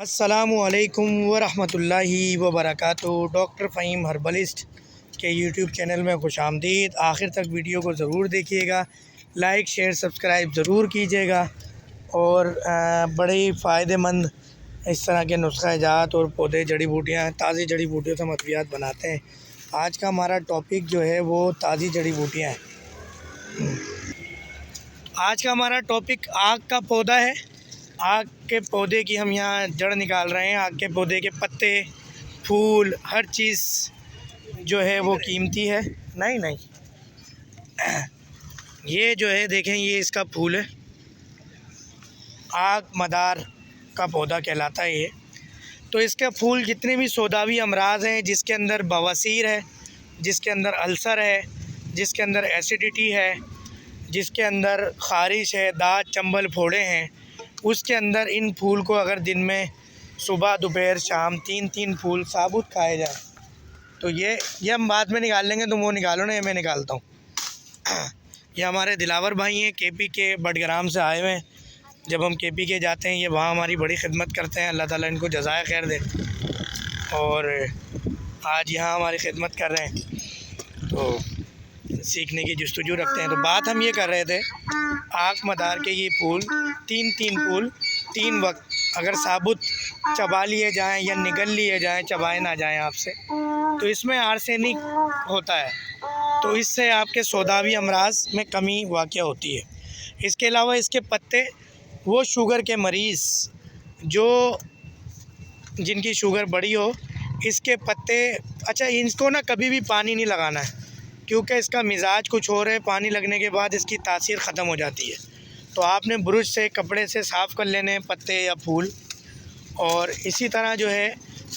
अस्सलामुअलैकुम वरहमतुल्लाहि वबरकातुहू। Doctor Faheem herbalist के यूट्यूब चैनल में खुशामदीद। आखिर तक वीडियो को ज़रूर देखिएगा, लाइक शेयर सब्सक्राइब ज़रूर कीजिएगा। और बड़े ही फ़ायदेमंद इस तरह के नुस्ख़ा इजात और पौधे जड़ी बूटियाँ, ताज़ी जड़ी बूटियों से मद्वियात बनाते हैं। आज का हमारा टॉपिक जो है वो ताज़ी जड़ी बूटियाँ हैं। आज का हमारा टॉपिक आग का पौधा है। आग के पौधे की हम यहाँ जड़ निकाल रहे हैं। आग के पौधे के पत्ते, फूल, हर चीज़ जो है वो कीमती है। नहीं ये जो है देखें, ये इसका फूल है। आग मदार का पौधा कहलाता है ये। तो इसके फूल जितने भी सौदावी अमराज हैं, जिसके अंदर बवासीर है, जिसके अंदर अल्सर है, जिसके अंदर एसिडिटी है, जिसके अंदर ख़ारिश है, दाँत चंबल फोड़े हैं, उसके अंदर इन फूल को अगर दिन में सुबह दोपहर शाम 3-3 फूल साबुत खाए जाए तो ये हम बाद में निकाल लेंगे। तुम वो निकालो ना, ये मैं निकालता हूँ। ये हमारे दिलावर भाई हैं, केपी के बडग्राम से आए हुए हैं। जब हम केपी के जाते हैं, ये वहाँ हमारी बड़ी खिदमत करते हैं। अल्लाह ताला इनको जज़ाए खैर दे। और आज यहाँ हमारी खिदमत कर रहे हैं, तो सीखने की जुस्तजू रखते हैं। तो बात हम ये कर रहे थे, आग मदार के ये फूल 3-3 फूल 3 वक्त अगर साबुत चबा लिए जाएं या निगल लिए जाएं, चबाए ना जाएं आपसे, तो इसमें आर्सेनिक होता है। तो इससे आपके सौदावी अमराज में कमी वाक़या होती है। इसके अलावा इसके पत्ते, वो शुगर के मरीज़ जो जिनकी शुगर बड़ी हो, इसके पत्ते, अच्छा इनको ना कभी भी पानी नहीं लगाना है, क्योंकि इसका मिजाज कुछ और है। पानी लगने के बाद इसकी तासीर ख़त्म हो जाती है। तो आपने ब्रश से, कपड़े से साफ़ कर लेने पत्ते या फूल। और इसी तरह जो है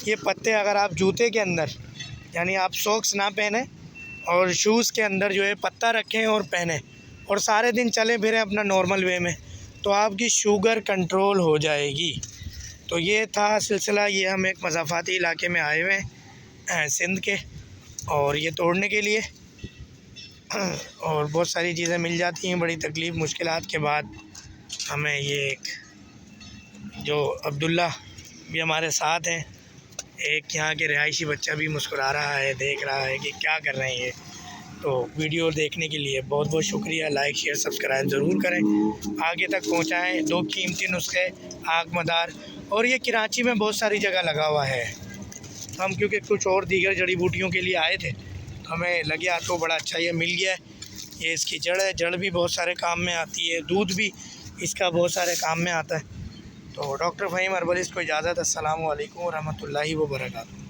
ये पत्ते अगर आप जूते के अंदर, यानी आप सॉक्स ना पहने और शूज़ के अंदर जो है पत्ता रखें और पहने और सारे दिन चले फिरें अपना नॉर्मल वे में, तो आपकी शुगर कंट्रोल हो जाएगी। तो ये था सिलसिला। ये हम एक मज़ाफ़ाती इलाके में आए हुए हैं सिंध के, और ये तोड़ने के लिए। और बहुत सारी चीज़ें मिल जाती हैं बड़ी तकलीफ़ मुश्किलात के बाद हमें। ये एक जो अब्दुल्ला भी हमारे साथ हैं, एक यहाँ के रिहायशी बच्चा भी मुस्कुरा रहा है, देख रहा है कि क्या कर रहे हैं ये। तो वीडियो देखने के लिए बहुत बहुत शुक्रिया। लाइक शेयर सब्सक्राइब ज़रूर करें, आगे तक पहुँचाएँ। 2 कीमती नुस्खे आग मदार, और ये कराची में बहुत सारी जगह लगा हुआ है। हम क्योंकि कुछ और दीगर जड़ी बूटियों के लिए आए थे, तो हमें लगे तो बड़ा अच्छा ये मिल गया है। ये इसकी जड़ है, जड़ भी बहुत सारे काम में आती है, दूध भी इसका बहुत सारे काम में आता है। तो डॉक्टर फ़हीम हर्बलिस्ट को इजाज़त। अस्सलामु अलैकुम वरहमतुल्लाहि वबरकातुहू।